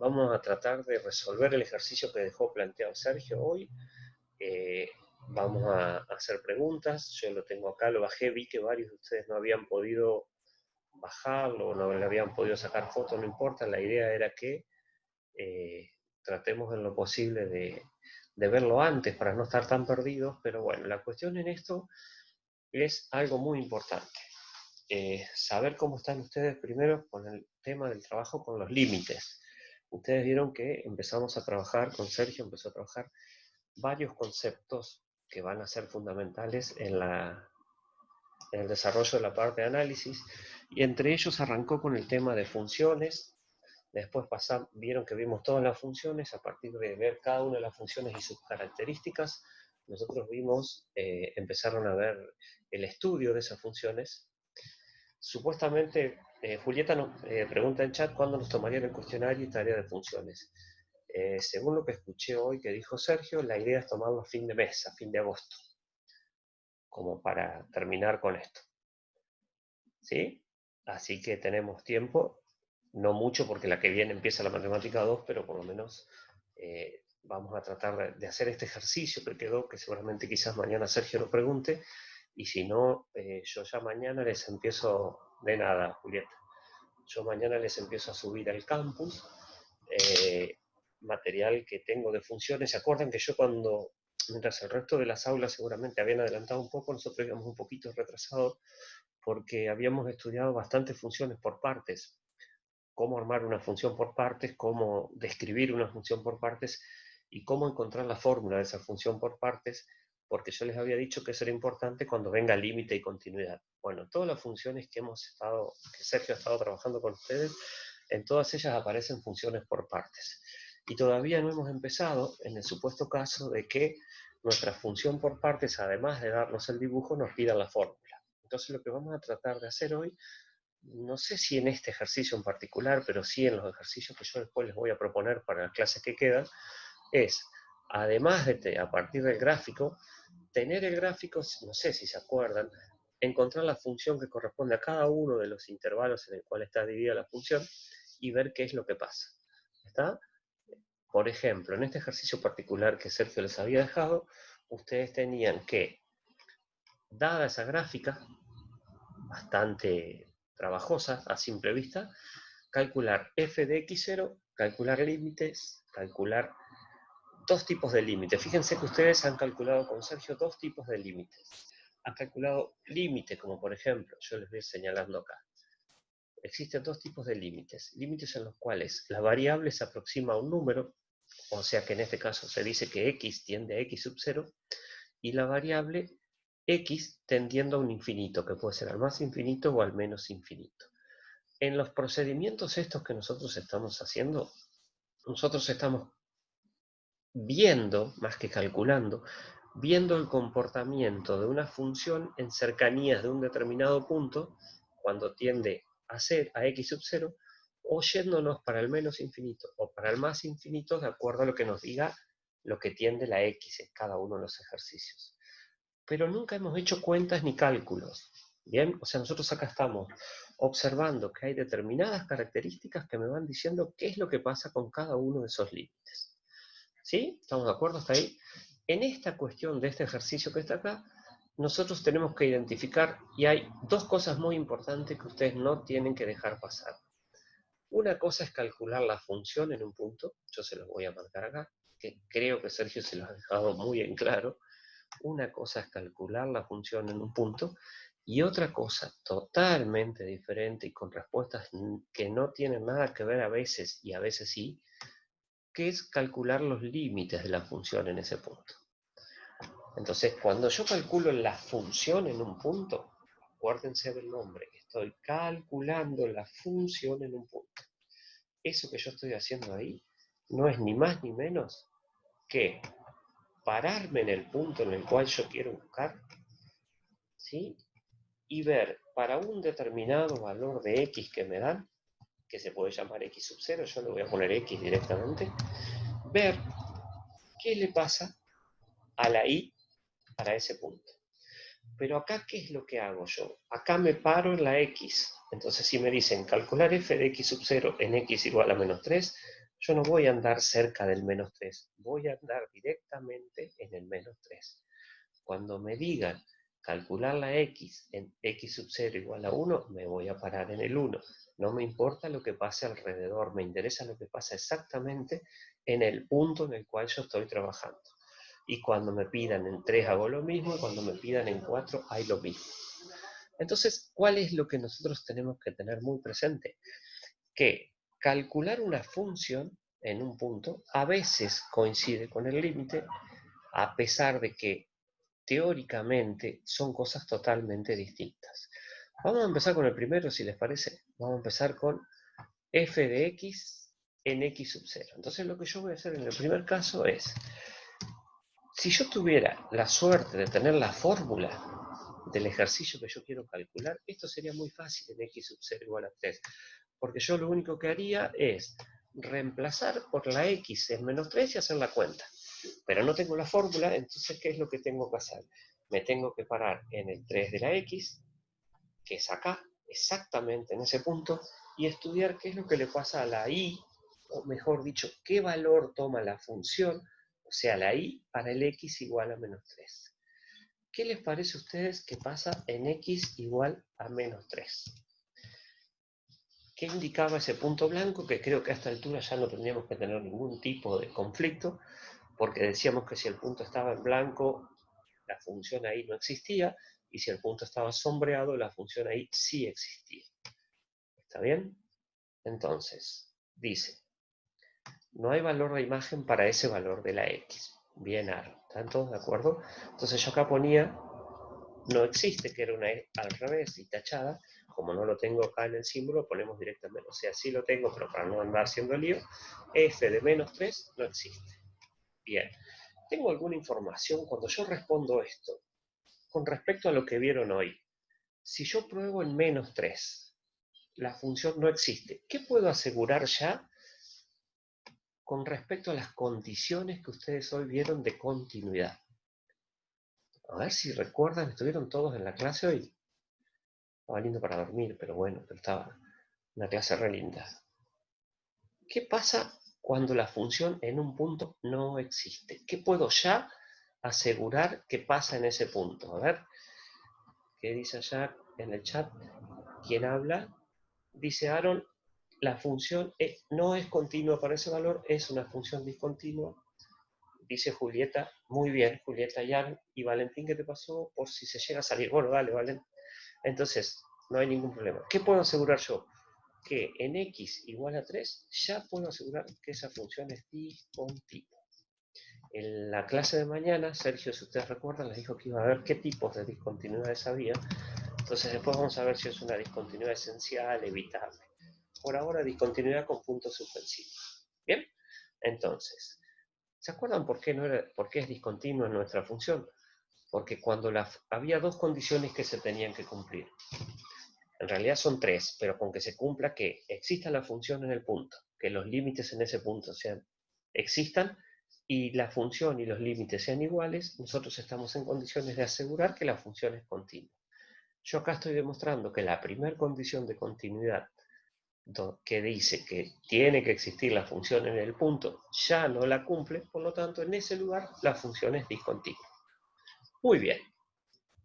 vamos a tratar de resolver el ejercicio que dejó planteado Sergio hoy. Vamos a hacer preguntas. Yo lo tengo acá, lo bajé, vi que varios de ustedes no habían podido bajarlo, no le habían podido sacar fotos, no importa. La idea era que tratemos en lo posible de verlo antes para no estar tan perdidos, pero bueno, la cuestión en esto es algo muy importante. Saber cómo están ustedes primero con el tema del trabajo con los límites. Ustedes vieron que empezamos a trabajar, con Sergio empezó a trabajar varios conceptos que van a ser fundamentales en el desarrollo de la parte de análisis, y entre ellos arrancó con el tema de funciones. Después vieron que vimos todas las funciones. A partir de ver cada una de las funciones y sus características, nosotros empezaron a ver el estudio de esas funciones. Supuestamente, Julieta nos pregunta en chat cuándo nos tomarían el cuestionario y tarea de funciones. Según lo que escuché hoy que dijo Sergio, la idea es tomarlo a fin de mes, a fin de agosto, como para terminar con esto. ¿Sí? Así que tenemos tiempo, no mucho porque la que viene empieza la matemática 2, pero por lo menos vamos a tratar de hacer este ejercicio que quedó, que seguramente quizás mañana Sergio lo pregunte, y si no, yo ya mañana les empiezo, de nada, Julieta, yo mañana les empiezo a subir al campus material que tengo de funciones. ¿Se acuerdan que yo mientras el resto de las aulas seguramente habían adelantado un poco, nosotros íbamos un poquito retrasados porque habíamos estudiado bastantes funciones por partes? Cómo armar una función por partes, cómo describir una función por partes y cómo encontrar la fórmula de esa función por partes, porque yo les había dicho que eso era importante cuando venga límite y continuidad. Bueno, todas las funciones que Sergio ha estado trabajando con ustedes, en todas ellas aparecen funciones por partes. Y todavía no hemos empezado en el supuesto caso de que nuestra función por partes, además de darnos el dibujo, nos pida la fórmula. Entonces lo que vamos a tratar de hacer hoy, no sé si en este ejercicio en particular, pero sí en los ejercicios que yo después les voy a proponer para las clases que quedan, es, además de a partir del gráfico, tener el gráfico, no sé si se acuerdan, encontrar la función que corresponde a cada uno de los intervalos en el cual está dividida la función y ver qué es lo que pasa. ¿Está? Por ejemplo, en este ejercicio particular que Sergio les había dejado, ustedes tenían que, dada esa gráfica, bastante trabajosa a simple vista, calcular f de x0, calcular límites, calcular dos tipos de límites. Fíjense que ustedes han calculado con Sergio dos tipos de límites. Han calculado límites, como por ejemplo, yo les voy señalando acá. Existen dos tipos de límites. Límites en los cuales la variable se aproxima a un número, o sea que en este caso se dice que x tiende a x sub 0, y la variable x tendiendo a un infinito, que puede ser al más infinito o al menos infinito. En los procedimientos estos que nosotros estamos haciendo, nosotros estamos viendo, más que calculando, viendo el comportamiento de una función en cercanías de un determinado punto, cuando tiende a x sub 0, o yéndonos para el menos infinito o para el más infinito, de acuerdo a lo que nos diga lo que tiende la x en cada uno de los ejercicios. Pero nunca hemos hecho cuentas ni cálculos. Bien, o sea, nosotros acá estamos observando que hay determinadas características que me van diciendo qué es lo que pasa con cada uno de esos límites. ¿Sí? ¿Estamos de acuerdo hasta ahí? En esta cuestión de este ejercicio que está acá, nosotros tenemos que identificar, y hay dos cosas muy importantes que ustedes no tienen que dejar pasar. Una cosa es calcular la función en un punto, yo se los voy a marcar acá, que creo que Sergio se los ha dejado muy en claro. Una cosa es calcular la función en un punto, y otra cosa totalmente diferente y con respuestas que no tienen nada que ver a veces y a veces sí, que es calcular los límites de la función en ese punto. Entonces, cuando yo calculo la función en un punto, acuérdense del nombre, estoy calculando la función en un punto. Eso que yo estoy haciendo ahí no es ni más ni menos que pararme en el punto en el cual yo quiero buscar, ¿sí? Y ver para un determinado valor de x que me dan, que se puede llamar x sub 0, yo le voy a poner x directamente, ver qué le pasa a la y para ese punto. Pero acá, ¿qué es lo que hago yo? Acá me paro en la x. Entonces, si me dicen calcular f de x sub 0 en x igual a menos 3, yo no voy a andar cerca del menos 3, voy a andar directamente en el menos 3. Cuando me digan calcular la x en x sub 0 igual a 1, me voy a parar en el 1. No me importa lo que pase alrededor, me interesa lo que pasa exactamente en el punto en el cual yo estoy trabajando. Y cuando me pidan en 3 hago lo mismo, y cuando me pidan en 4 hay lo mismo. Entonces, ¿cuál es lo que nosotros tenemos que tener muy presente? Que calcular una función en un punto a veces coincide con el límite, a pesar de que teóricamente son cosas totalmente distintas. Vamos a empezar con el primero, si les parece. Vamos a empezar con f de x en x sub 0. Entonces lo que yo voy a hacer en el primer caso es, si yo tuviera la suerte de tener la fórmula del ejercicio que yo quiero calcular, esto sería muy fácil en x sub 0 igual a 3, porque yo lo único que haría es reemplazar por la x en menos 3 y hacer la cuenta. Pero no tengo la fórmula, entonces ¿qué es lo que tengo que hacer? Me tengo que parar en el 3 de la x, que es acá, exactamente en ese punto, y estudiar qué es lo que le pasa a la y, o mejor dicho, qué valor toma la función, o sea, la y, para el x igual a menos 3. ¿Qué les parece a ustedes que pasa en x igual a menos 3? ¿Qué indicaba ese punto blanco? Que creo que a esta altura ya no tendríamos que tener ningún tipo de conflicto, porque decíamos que si el punto estaba en blanco, la función ahí no existía, y si el punto estaba sombreado, la función ahí sí existía. ¿Está bien? Entonces, dice, no hay valor de imagen para ese valor de la x. Bien, Aaron, ¿están todos de acuerdo? Entonces yo acá ponía, no existe, que era una e al revés y tachada. Como no lo tengo acá en el símbolo, ponemos directamente, o sea, sí lo tengo, pero para no andar haciendo lío, f de menos 3 no existe. Bien, ¿tengo alguna información cuando yo respondo esto? Con respecto a lo que vieron hoy, si yo pruebo en menos 3, la función no existe. ¿Qué puedo asegurar ya con respecto a las condiciones que ustedes hoy vieron de continuidad? A ver si recuerdan, ¿estuvieron todos en la clase hoy? Estaba lindo para dormir, pero bueno, pero estaba una clase re linda. ¿Qué pasa cuando la función en un punto no existe? ¿Qué puedo ya asegurar que pasa en ese punto? A ver, ¿qué dice allá en el chat? ¿Quién habla? Dice Aaron, la función no es continua para ese valor, es una función discontinua. Dice Julieta, muy bien, Julieta y Valentín, ¿qué te pasó? Por si se llega a salir. Bueno, dale, Valen. Entonces, no hay ningún problema. ¿Qué puedo asegurar yo? Que en x igual a 3, ya puedo asegurar que esa función es discontinua. En la clase de mañana, Sergio, si ustedes recuerdan, les dijo que iba a ver qué tipos de discontinuidades había. Entonces después vamos a ver si es una discontinuidad esencial, evitable. Por ahora, discontinuidad con puntos suspensivos. ¿Bien? Entonces, ¿se acuerdan por qué es discontinua nuestra función? Porque cuando había dos condiciones que se tenían que cumplir. En realidad son tres, pero con que se cumpla que exista la función en el punto, que los límites en ese punto existan, y la función y los límites sean iguales, nosotros estamos en condiciones de asegurar que la función es continua. Yo acá estoy demostrando que la primera condición de continuidad, que dice que tiene que existir la función en el punto, ya no la cumple, por lo tanto en ese lugar la función es discontinua. Muy bien,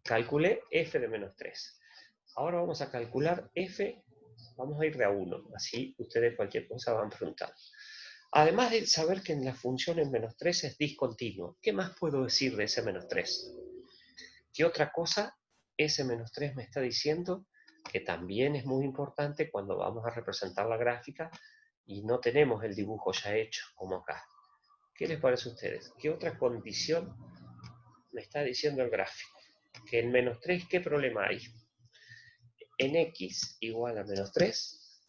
calculé f de menos 3. Ahora vamos a calcular f, vamos a ir de a 1, así ustedes cualquier cosa van preguntando. Además de saber que en la función en menos 3 es discontinuo, ¿qué más puedo decir de ese menos 3? ¿Qué otra cosa ese menos 3 me está diciendo? Que también es muy importante cuando vamos a representar la gráfica y no tenemos el dibujo ya hecho, como acá. ¿Qué les parece a ustedes? ¿Qué otra condición me está diciendo el gráfico? Que en menos 3, ¿qué problema hay? En x igual a menos 3,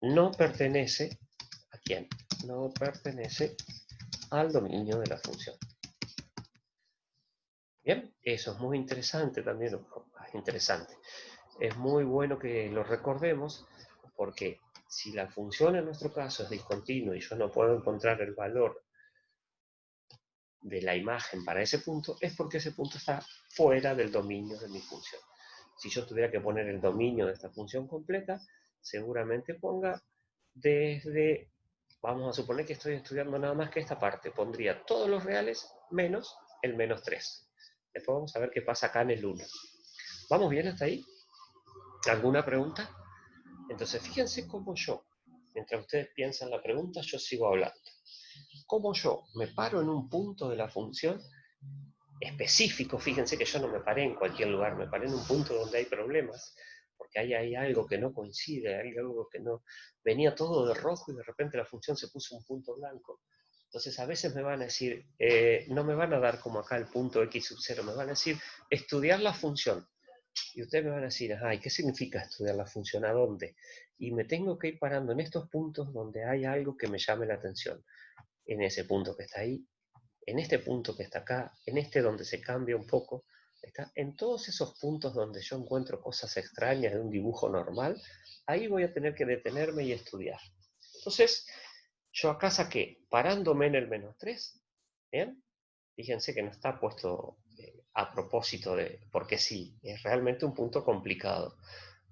no pertenece, ¿a quién? No pertenece al dominio de la función. Bien, eso es muy interesante también, interesante. Es muy bueno que lo recordemos, porque si la función en nuestro caso es discontinua y yo no puedo encontrar el valor de la imagen para ese punto, es porque ese punto está fuera del dominio de mi función. Si yo tuviera que poner el dominio de esta función completa, seguramente ponga desde, vamos a suponer que estoy estudiando nada más que esta parte, pondría todos los reales menos el menos 3. Después vamos a ver qué pasa acá en el 1. ¿Vamos bien hasta ahí? ¿Alguna pregunta? Entonces, fíjense cómo yo, mientras ustedes piensan la pregunta, yo sigo hablando. Cómo yo me paro en un punto de la función específico, fíjense que yo no me paré en cualquier lugar, me paré en un punto donde hay problemas, porque ahí hay algo que no coincide, hay algo que no, venía todo de rojo y de repente la función se puso un punto blanco. Entonces a veces me van a decir, no me van a dar como acá el punto x sub 0, me van a decir estudiar la función. Y ustedes me van a decir, ay, ¿qué significa estudiar la función? ¿A dónde? Y me tengo que ir parando en estos puntos donde hay algo que me llame la atención. En ese punto que está ahí, en este punto que está acá, en este donde se cambia un poco, está en todos esos puntos donde yo encuentro cosas extrañas de un dibujo normal, ahí voy a tener que detenerme y estudiar. Entonces, yo acá saqué, parándome en el menos 3, ¿bien? Fíjense que no está puesto a propósito de, porque sí, es realmente un punto complicado.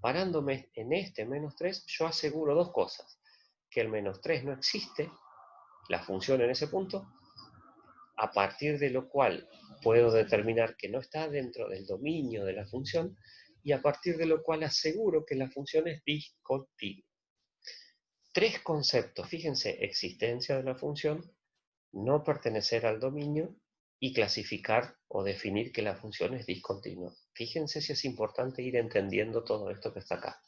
Parándome en este menos 3, yo aseguro dos cosas, que el menos 3 no existe, la función en ese punto, a partir de lo cual puedo determinar que no está dentro del dominio de la función, y a partir de lo cual aseguro que la función es discontinua. Tres conceptos, fíjense, existencia de la función, no pertenecer al dominio y clasificar o definir que la función es discontinua. Fíjense si es importante ir entendiendo todo esto que está acá.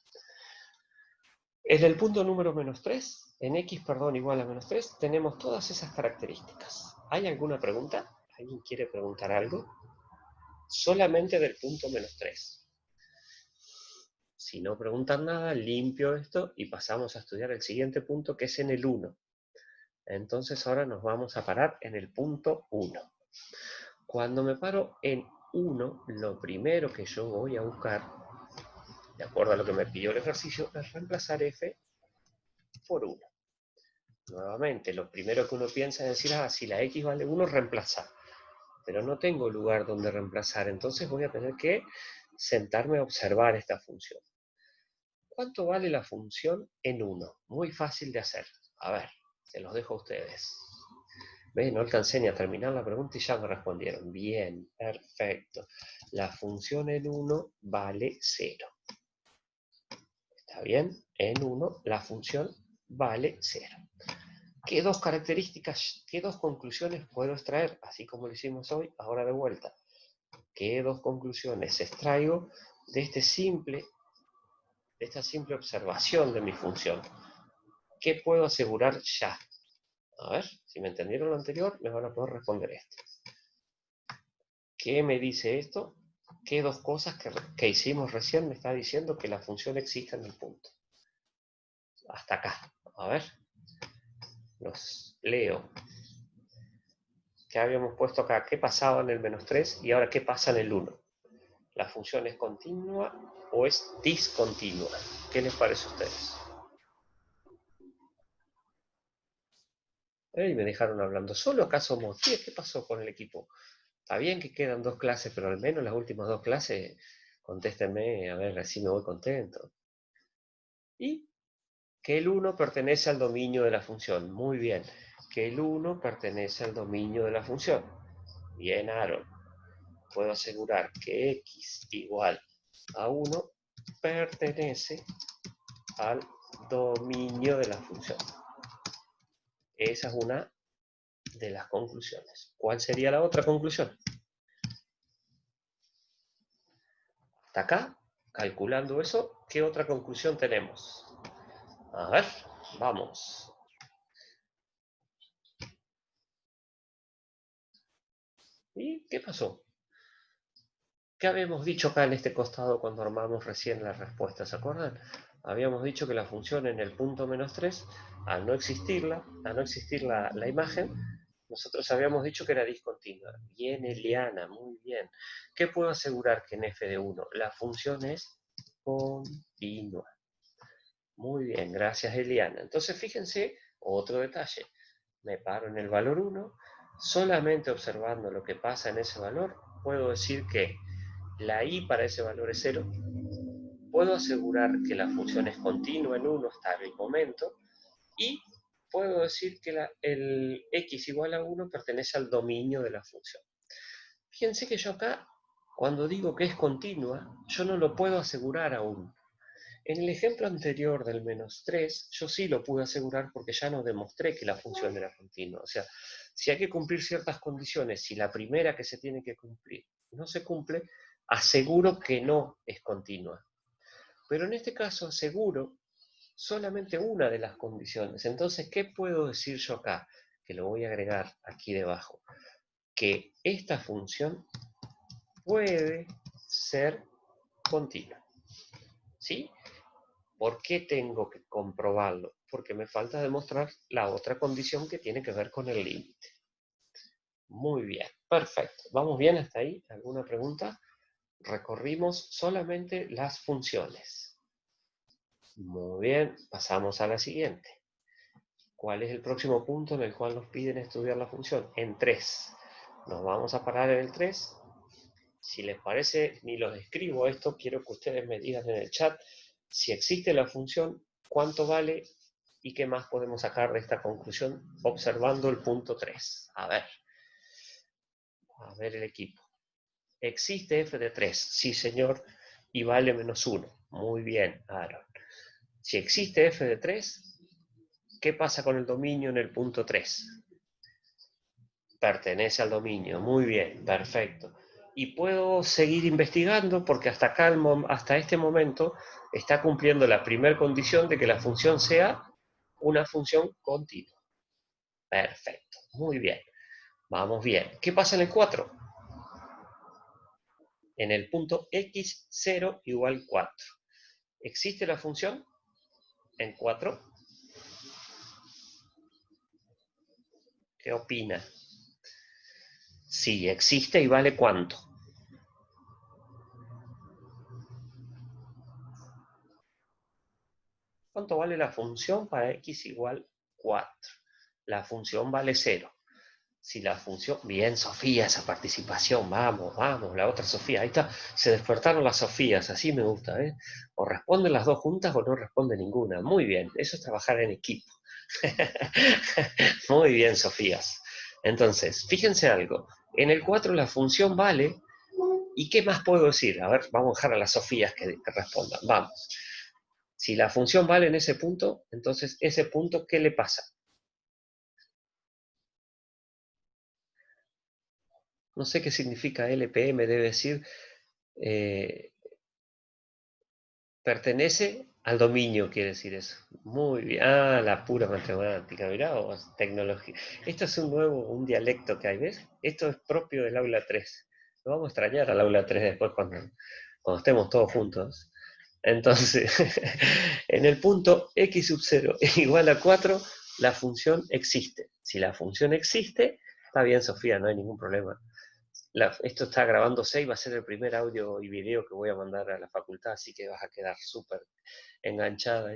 En el punto número menos 3, en x, igual a menos 3, tenemos todas esas características. ¿Hay alguna pregunta? ¿Alguien quiere preguntar algo? Solamente del punto menos 3. Si no preguntan nada, limpio esto y pasamos a estudiar el siguiente punto, que es en el 1. Entonces ahora nos vamos a parar en el punto 1. Cuando me paro en 1, lo primero que yo voy a buscar, de acuerdo a lo que me pidió el ejercicio, es reemplazar f por 1. Nuevamente, lo primero que uno piensa es decir, si la x vale 1, reemplazar. Pero no tengo lugar donde reemplazar, entonces voy a tener que sentarme a observar esta función. ¿Cuánto vale la función en 1? Muy fácil de hacer. A ver, se los dejo a ustedes. ¿Ven? No alcancé ni a terminar la pregunta y ya me respondieron. Bien, perfecto. La función en 1 vale 0. ¿Está bien? En 1 la función vale 0. ¿Qué dos características, qué dos conclusiones puedo extraer? Así como lo hicimos hoy, ahora de vuelta. ¿Qué dos conclusiones extraigo de esta simple observación de mi función? ¿Qué puedo asegurar ya? A ver, si me entendieron lo anterior, me van a poder responder esto. ¿Qué me dice esto? ¿Qué dos cosas que hicimos recién me está diciendo que la función existe en el punto? Hasta acá. A ver. Los leo. ¿Qué habíamos puesto acá? ¿Qué pasaba en el menos 3? Y ahora, ¿qué pasa en el 1? ¿La función es continua o es discontinua? ¿Qué les parece a ustedes? Me dejaron hablando solo. ¿Acá somos 10? ¿Qué pasó con el equipo? Está bien que quedan 2 clases, pero al menos las últimas 2 clases, contéstenme, a ver, así me voy contento. Y que el 1 pertenece al dominio de la función. Muy bien. Que el 1 pertenece al dominio de la función. Bien, Aaron. Puedo asegurar que x igual a 1 pertenece al dominio de la función. Esa es una de las conclusiones. ¿Cuál sería la otra conclusión? Hasta acá, calculando eso, ¿qué otra conclusión tenemos? A ver, vamos. ¿Y qué pasó? ¿Qué habíamos dicho acá en este costado cuando armamos recién las respuestas? ¿Se acuerdan? Habíamos dicho que la función en el punto menos 3, al no existir la imagen, nosotros habíamos dicho que era discontinua. Bien, Eliana, muy bien. ¿Qué puedo asegurar que en f de 1? La función es continua. Muy bien, gracias, Eliana. Entonces, fíjense, otro detalle. Me paro en el valor 1, solamente observando lo que pasa en ese valor, puedo decir que la i para ese valor es 0. Puedo asegurar que la función es continua en 1 hasta el momento, y puedo decir que el x igual a 1 pertenece al dominio de la función. Fíjense que yo acá, cuando digo que es continua, yo no lo puedo asegurar aún. En el ejemplo anterior del -3, yo sí lo pude asegurar porque ya no demostré que la función era continua. O sea, si hay que cumplir ciertas condiciones, si la primera que se tiene que cumplir no se cumple, aseguro que no es continua. Pero en este caso aseguro solamente una de las condiciones. Entonces, ¿qué puedo decir yo acá? Que lo voy a agregar aquí debajo. Que esta función puede ser continua. ¿Sí? ¿Por qué tengo que comprobarlo? Porque me falta demostrar la otra condición que tiene que ver con el límite. Muy bien, perfecto. ¿Vamos bien hasta ahí? ¿Alguna pregunta? Recorrimos solamente las funciones. Muy bien, pasamos a la siguiente. ¿Cuál es el próximo punto en el cual nos piden estudiar la función? En 3. Nos vamos a parar en el 3. Si les parece, ni los escribo esto, quiero que ustedes me digan en el chat si existe la función, cuánto vale y qué más podemos sacar de esta conclusión observando el punto 3. A ver el equipo. ¿Existe f de 3? Sí, señor, y vale -1. Muy bien, Aaron. Si existe f de 3, ¿qué pasa con el dominio en el punto 3? Pertenece al dominio. Muy bien, perfecto. Y puedo seguir investigando porque hasta acá, hasta este momento, está cumpliendo la primera condición de que la función sea una función continua. Perfecto, muy bien. Vamos bien. ¿Qué pasa en el 4? En el punto x0 igual 4. ¿Existe la función en 4? ¿Qué opina? Sí, existe y vale ¿cuánto? ¿Cuánto vale la función para x igual 4? La función vale 0. Si la función... Bien, Sofía, esa participación, vamos, vamos, la otra Sofía. Ahí está, se despertaron las Sofías, así me gusta, ¿eh? O responden las dos juntas o no responde ninguna. Muy bien, eso es trabajar en equipo. Muy bien, Sofías. Entonces, fíjense algo. En el 4 la función vale. ¿Y qué más puedo decir? A ver, vamos a dejar a las Sofías que respondan. Vamos. Si la función vale en ese punto, entonces ese punto, ¿qué le pasa? No sé qué significa LPM, debe decir, pertenece al dominio, quiere decir eso. Muy bien. Ah, la pura matemática, mirá vos, tecnología. Esto es un dialecto que hay, ¿ves? Esto es propio del aula 3. Lo vamos a extrañar al aula 3 después cuando estemos todos juntos. Entonces, en el punto x sub 0 igual a 4, la función existe. Si la función existe, está bien, Sofía, no hay ningún problema. Esto está grabándose y va a ser el primer audio y video que voy a mandar a la facultad, así que vas a quedar súper enganchada.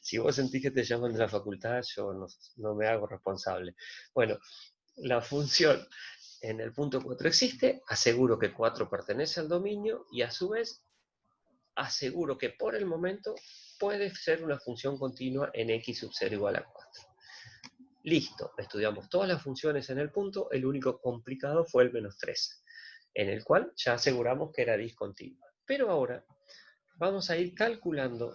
Si vos sentís que te llaman de la facultad, yo no me hago responsable. Bueno, la función en el punto 4 existe, aseguro que 4 pertenece al dominio y a su vez aseguro que por el momento puede ser una función continua en x sub 0 igual a 4. Listo, estudiamos todas las funciones en el punto, el único complicado fue el -3, en el cual ya aseguramos que era discontinua. Pero ahora vamos a ir calculando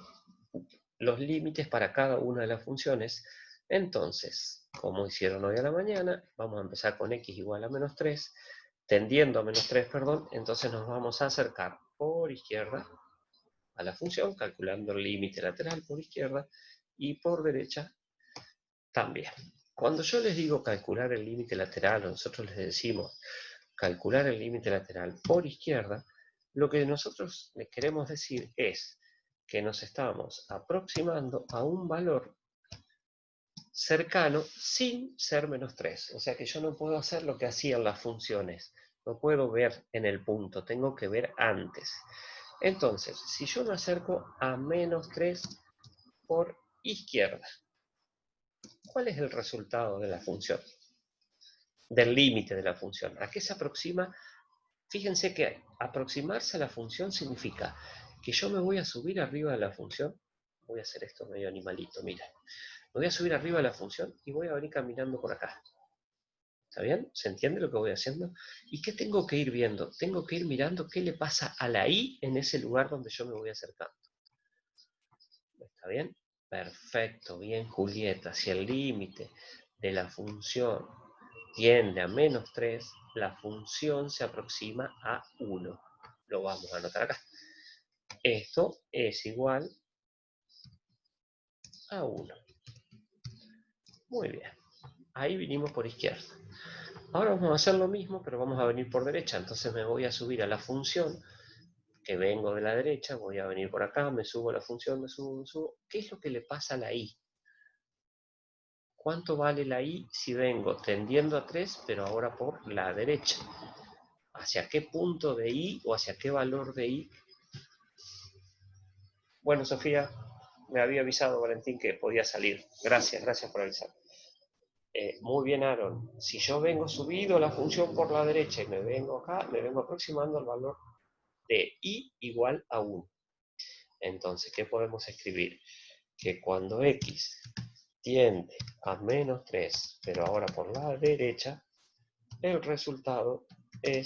los límites para cada una de las funciones. Entonces, como hicieron hoy a la mañana, vamos a empezar con x igual a -3, tendiendo a -3, perdón, entonces nos vamos a acercar por izquierda a la función, calculando el límite lateral por izquierda, y por derecha también. Cuando yo les digo calcular el límite lateral, o nosotros les decimos calcular el límite lateral por izquierda, lo que nosotros les queremos decir es que nos estamos aproximando a un valor cercano sin ser -3. O sea que yo no puedo hacer lo que hacían las funciones. No puedo ver en el punto, tengo que ver antes. Entonces, si yo me acerco a -3 por izquierda, ¿cuál es el resultado de la función? Del límite de la función. ¿A qué se aproxima? Fíjense que aproximarse a la función significa que yo me voy a subir arriba de la función Voy a hacer esto medio animalito, mira. Me voy a subir arriba de la función y voy a venir caminando por acá. ¿Está bien? ¿Se entiende lo que voy haciendo? ¿Y qué tengo que ir viendo? Tengo que ir mirando qué le pasa a la i en ese lugar donde yo me voy acercando. ¿Está bien? Perfecto, bien Julieta. Si el límite de la función tiende a -3, la función se aproxima a 1. Lo vamos a anotar acá. Esto es igual a 1. Muy bien. Ahí vinimos por izquierda. Ahora vamos a hacer lo mismo, pero vamos a venir por derecha. Entonces me voy a subir a la función, que vengo de la derecha, voy a venir por acá, me subo a la función, me subo. ¿Qué es lo que le pasa a la i? ¿Cuánto vale la i si vengo tendiendo a 3, pero ahora por la derecha? ¿Hacia qué punto de i o hacia qué valor de i? Bueno, Sofía, me había avisado Valentín que podía salir. Gracias por avisar. Muy bien, Aaron. Si yo vengo subido la función por la derecha y me vengo acá, me vengo aproximando al valor de i igual a 1. Entonces, ¿qué podemos escribir? Que cuando x tiende a -3, pero ahora por la derecha, el resultado de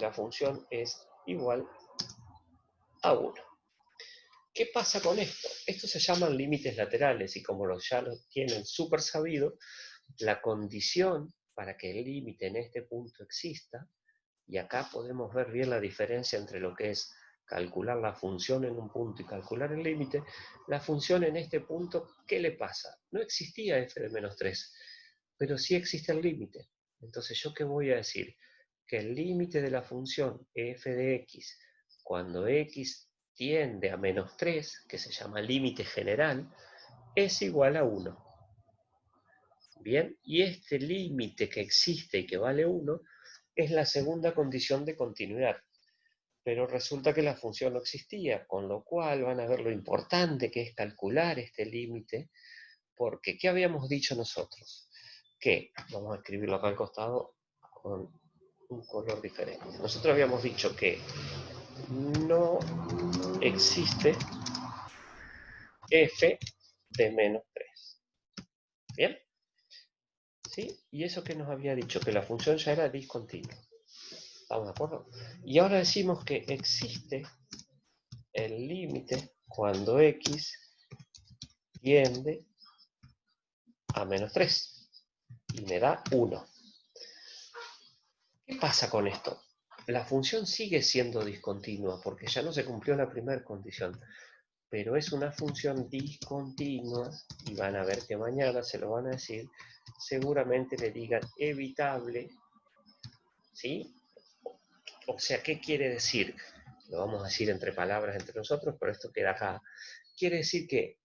la función es igual a 1. ¿Qué pasa con esto? Estos se llaman límites laterales y como ya lo tienen súper sabido, la condición para que el límite en este punto exista, y acá podemos ver bien la diferencia entre lo que es calcular la función en un punto y calcular el límite, la función en este punto, ¿qué le pasa? No existía f de -3, pero sí existe el límite. Entonces, ¿yo qué voy a decir? Que el límite de la función f de x, cuando x tiende a -3, que se llama límite general, es igual a 1. Bien, y este límite que existe y que vale 1 es la segunda condición de continuidad. Pero resulta que la función no existía, con lo cual van a ver lo importante que es calcular este límite, porque ¿qué habíamos dicho nosotros? Que, vamos a escribirlo acá al costado con un color diferente. Nosotros habíamos dicho que no existe f de -3. ¿Bien? ¿Sí? Y eso que nos había dicho, que la función ya era discontinua. ¿Estamos de acuerdo? Y ahora decimos que existe el límite cuando x tiende a -3 y me da 1. ¿Qué pasa con esto? La función sigue siendo discontinua porque ya no se cumplió la primera condición, pero es una función discontinua y van a ver que mañana se lo van a decir, seguramente le digan evitable, ¿sí? O sea, ¿qué quiere decir? Lo vamos a decir entre palabras entre nosotros, pero esto queda acá. Quiere decir que,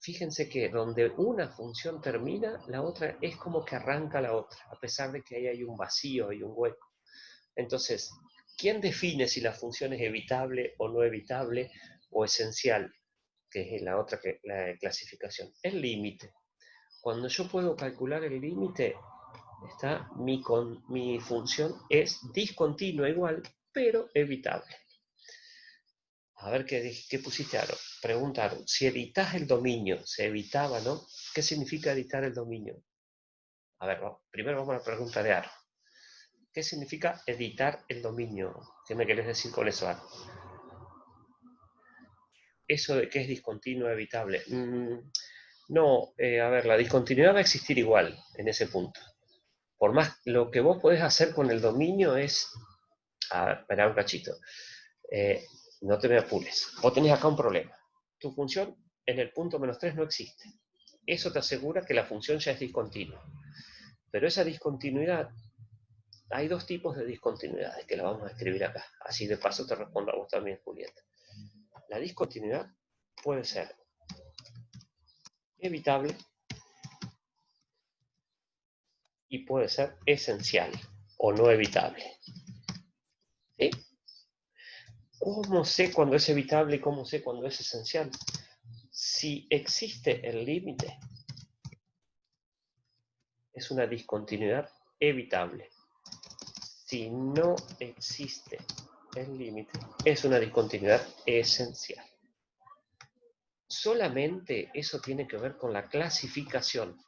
fíjense que donde una función termina, la otra es como que arranca la otra, a pesar de que ahí hay un vacío, hay un hueco. Entonces, ¿quién define si la función es evitable o no evitable o esencial? Que es la otra la clasificación. El límite. Cuando yo puedo calcular el límite, mi función es discontinua igual, pero evitable. A ver qué pusiste, Aaron. Preguntaron, si editas el dominio, ¿se evitaba, no? ¿Qué significa editar el dominio? A ver, primero vamos a la pregunta de Aaron. ¿Qué significa editar el dominio? ¿Qué me querés decir con eso, Aaron? Eso de que es discontinuo, evitable. No, a ver, la discontinuidad va a existir igual en ese punto. Por más, lo que vos podés hacer con el dominio es, a ver, esperá un cachito, no te me apures. Vos tenés acá un problema. Tu función en el punto -3 no existe. Eso te asegura que la función ya es discontinua. Pero esa discontinuidad, hay dos tipos de discontinuidades que la vamos a escribir acá. Así de paso te respondo a vos también, Julieta. La discontinuidad puede ser evitable y puede ser esencial o no evitable. ¿Sí? ¿Cómo sé cuándo es evitable y cómo sé cuándo es esencial? Si existe el límite, es una discontinuidad evitable. Si no existe el límite, es una discontinuidad esencial. solamente eso tiene que ver con la clasificación.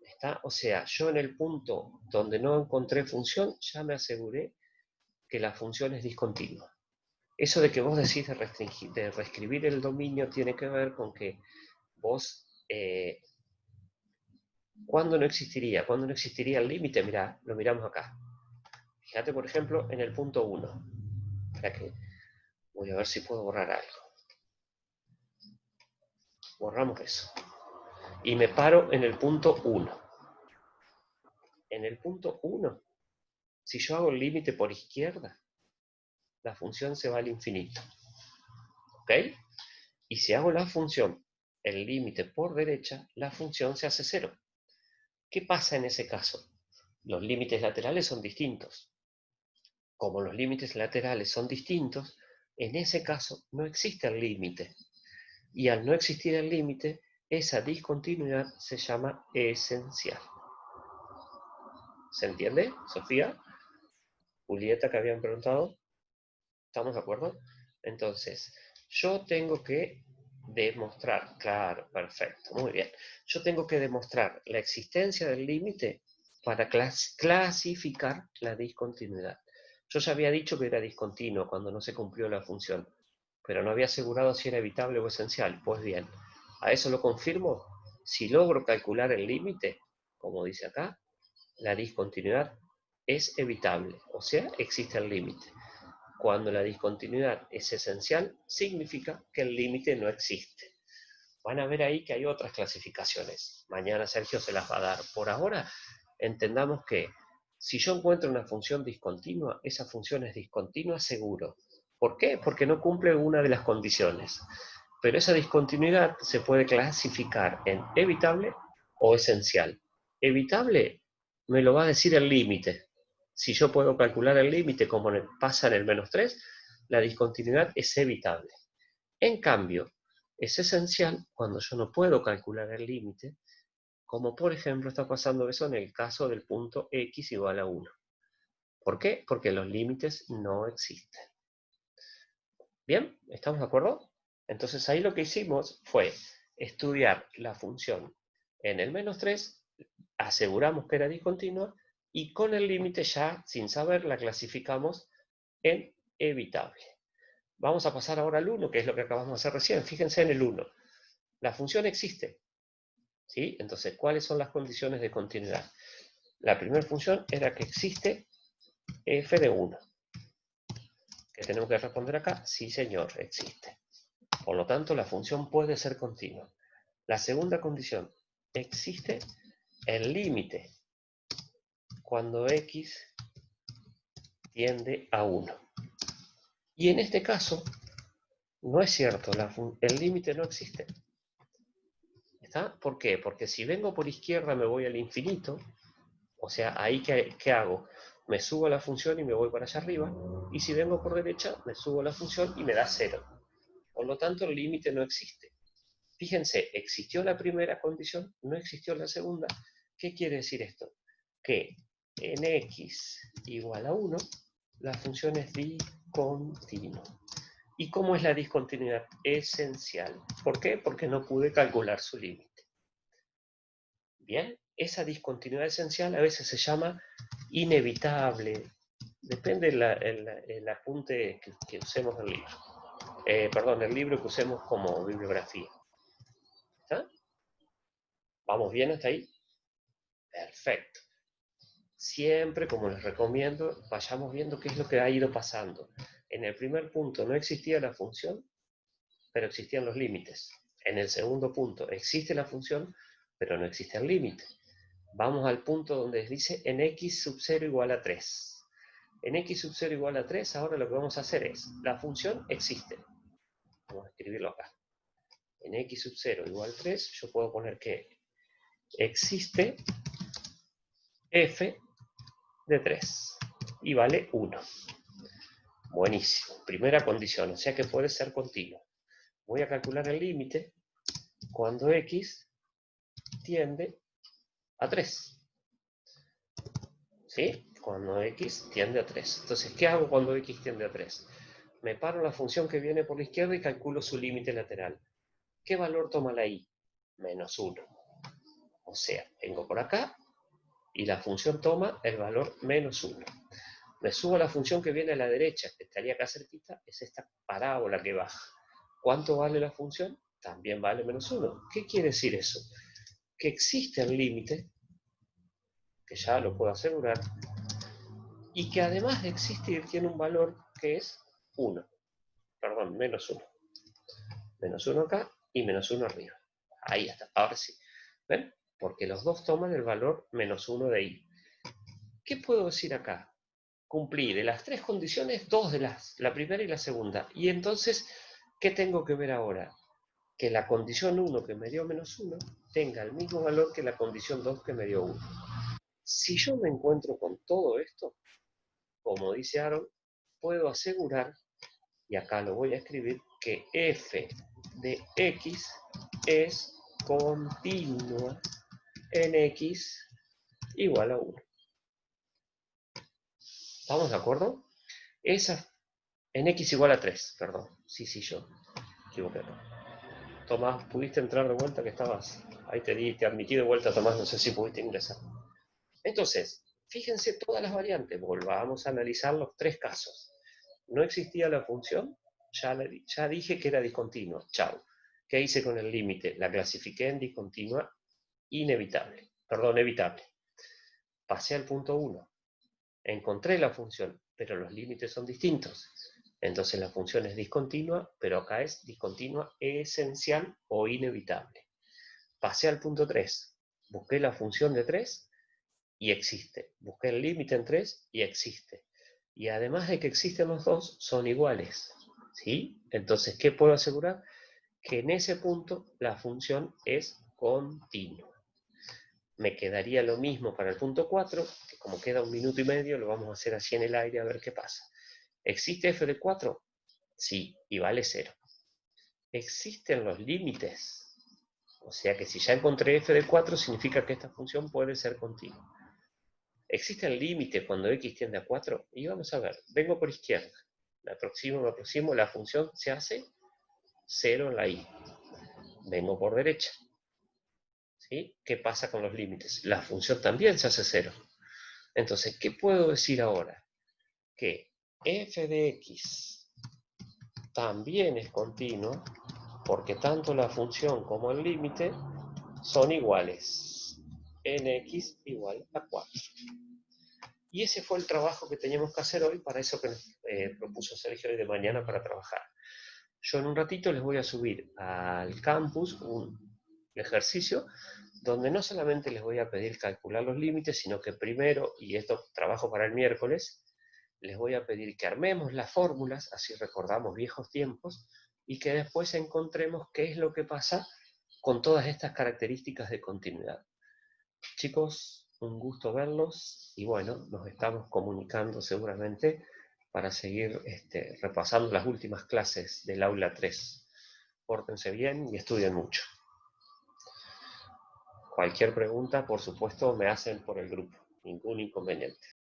¿Está? O sea, yo en el punto donde no encontré función, ya me aseguré que la función es discontinua. Eso de que vos decís de reescribir el dominio tiene que ver con que vos, ¿cuándo no existiría? ¿Cuándo no existiría el límite? Mirá, lo miramos acá. Fíjate, por ejemplo, en el punto 1. Espera que voy a ver si puedo borrar algo. Borramos eso. Y me paro en el punto 1. En el punto 1, si yo hago el límite por izquierda, la función se va al infinito. ¿Ok? Y si hago la función, el límite por derecha, la función se hace 0. ¿Qué pasa en ese caso? Los límites laterales son distintos. Como los límites laterales son distintos, en ese caso no existe el límite. Y al no existir el límite, esa discontinuidad se llama esencial. ¿Se entiende, Sofía? Julieta, que habían preguntado. ¿Estamos de acuerdo? Entonces, yo tengo que demostrar, claro, perfecto, muy bien. Yo tengo que demostrar la existencia del límite para clasificar la discontinuidad. Yo ya había dicho que era discontinuo cuando no se cumplió la función, pero no había asegurado si era evitable o esencial. Pues bien, a eso lo confirmo. Si logro calcular el límite, como dice acá, la discontinuidad es evitable, o sea, existe el límite. Cuando la discontinuidad es esencial, significa que el límite no existe. Van a ver ahí que hay otras clasificaciones. Mañana Sergio se las va a dar. Por ahora, entendamos que si yo encuentro una función discontinua, esa función es discontinua seguro. ¿Por qué? Porque no cumple una de las condiciones. Pero esa discontinuidad se puede clasificar en evitable o esencial. Evitable me lo va a decir el límite. Si yo puedo calcular el límite como pasa en el -3, la discontinuidad es evitable. En cambio, es esencial cuando yo no puedo calcular el límite, como por ejemplo está pasando eso en el caso del punto x igual a 1. ¿Por qué? Porque los límites no existen. ¿Bien? ¿Estamos de acuerdo? Entonces ahí lo que hicimos fue estudiar la función en el -3, aseguramos que era discontinua, y con el límite ya, sin saber, la clasificamos en evitable. Vamos a pasar ahora al 1, que es lo que acabamos de hacer recién. Fíjense en el 1. La función existe. ¿Sí? Entonces, ¿cuáles son las condiciones de continuidad? La primera función era que existe f de 1. ¿Qué tenemos que responder acá? Sí, señor, existe. Por lo tanto, la función puede ser continua. La segunda condición, existe el límite cuando x tiende a 1. Y en este caso, no es cierto, el límite no existe. ¿Está? ¿Por qué? Porque si vengo por izquierda me voy al infinito, o sea, ahí ¿qué hago? Me subo a la función y me voy para allá arriba, y si vengo por derecha, me subo a la función y me da 0. Por lo tanto, el límite no existe. Fíjense, existió la primera condición, no existió la segunda. ¿Qué quiere decir esto? Que en x igual a 1, la función es discontinua. ¿Y cómo es la discontinuidad? Esencial. ¿Por qué? Porque no pude calcular su límite. Bien, esa discontinuidad esencial a veces se llama inevitable. Depende el apunte que usemos del libro. El libro que usemos como bibliografía. ¿Está? ¿Vamos bien hasta ahí? Perfecto. Siempre, como les recomiendo, vayamos viendo qué es lo que ha ido pasando. En el primer punto no existía la función, pero existían los límites. En el segundo punto existe la función, pero no existe el límite. Vamos al punto donde dice en x sub 0 igual a 3. En x sub 0 igual a 3, ahora lo que vamos a hacer es, la función existe. Vamos a escribirlo acá. En x sub 0 igual a 3, yo puedo poner que existe f de 3 y vale 1. Buenísimo. Primera condición, o sea que puede ser continuo. Voy a calcular el límite cuando x tiende a 3. ¿Sí? Cuando x tiende a 3. Entonces, ¿qué hago cuando x tiende a 3? Me paro la función que viene por la izquierda y calculo su límite lateral. ¿Qué valor toma la y? -1. O sea, vengo por acá y la función toma el valor -1. Me subo a la función que viene a la derecha, que estaría acá cerquita, es esta parábola que baja. ¿Cuánto vale la función? También vale -1. ¿Qué quiere decir eso? Que existe el límite, que ya lo puedo asegurar, y que además de existir tiene un valor que es 1. Perdón, -1. -1 acá y -1 arriba. Ahí está, ahora sí. ¿Ven? Porque los dos toman el valor -1 de y. ¿Qué puedo decir acá? Cumplí de las tres condiciones, dos de la primera y la segunda. Y entonces, ¿qué tengo que ver ahora? Que la condición 1 que me dio -1 tenga el mismo valor que la condición 2 que me dio 1. Si yo me encuentro con todo esto, como dice Aaron, puedo asegurar, y acá lo voy a escribir, que f de x es continua en x igual a 1. ¿Estamos de acuerdo? Esa en x igual a 3, perdón. Sí, yo equivoqué. Tomás, ¿pudiste entrar de vuelta que estabas? Ahí te admití de vuelta, Tomás, no sé si pudiste ingresar. Entonces, fíjense todas las variantes, volvamos a analizar los tres casos. No existía la función, ya dije que era discontinua, chao. ¿Qué hice con el límite? La clasifiqué en discontinua evitable. Pasé al punto 1, encontré la función, pero los límites son distintos. Entonces la función es discontinua, pero acá es discontinua esencial o inevitable. Pasé al punto 3, busqué la función de 3 y existe. Busqué el límite en 3 y existe. Y además de que existen los dos, son iguales. ¿Sí? Entonces, ¿qué puedo asegurar? Que en ese punto la función es continua. Me quedaría lo mismo para el punto 4, que como queda 1 minuto y medio, lo vamos a hacer así en el aire a ver qué pasa. ¿Existe f de 4? Sí, y vale 0. ¿Existen los límites? O sea que si ya encontré f de 4, significa que esta función puede ser continua. ¿Existe el límite cuando x tiende a 4? Y vamos a ver, vengo por izquierda, me aproximo, la función se hace 0 en la y. Vengo por derecha. ¿Sí? ¿Qué pasa con los límites? La función también se hace 0. Entonces, ¿qué puedo decir ahora? Que f de x también es continuo porque tanto la función como el límite son iguales. En x igual a 4. Y ese fue el trabajo que teníamos que hacer hoy para eso que nos propuso Sergio hoy de mañana para trabajar. Yo en un ratito les voy a subir al campus un ejercicio donde no solamente les voy a pedir calcular los límites, sino que primero, y esto trabajo para el miércoles, les voy a pedir que armemos las fórmulas, así recordamos viejos tiempos, y que después encontremos qué es lo que pasa con todas estas características de continuidad. Chicos, un gusto verlos y bueno, nos estamos comunicando seguramente para seguir repasando las últimas clases del aula 3. Pórtense bien y estudien mucho. Cualquier pregunta, por supuesto, me hacen por el grupo. Ningún inconveniente.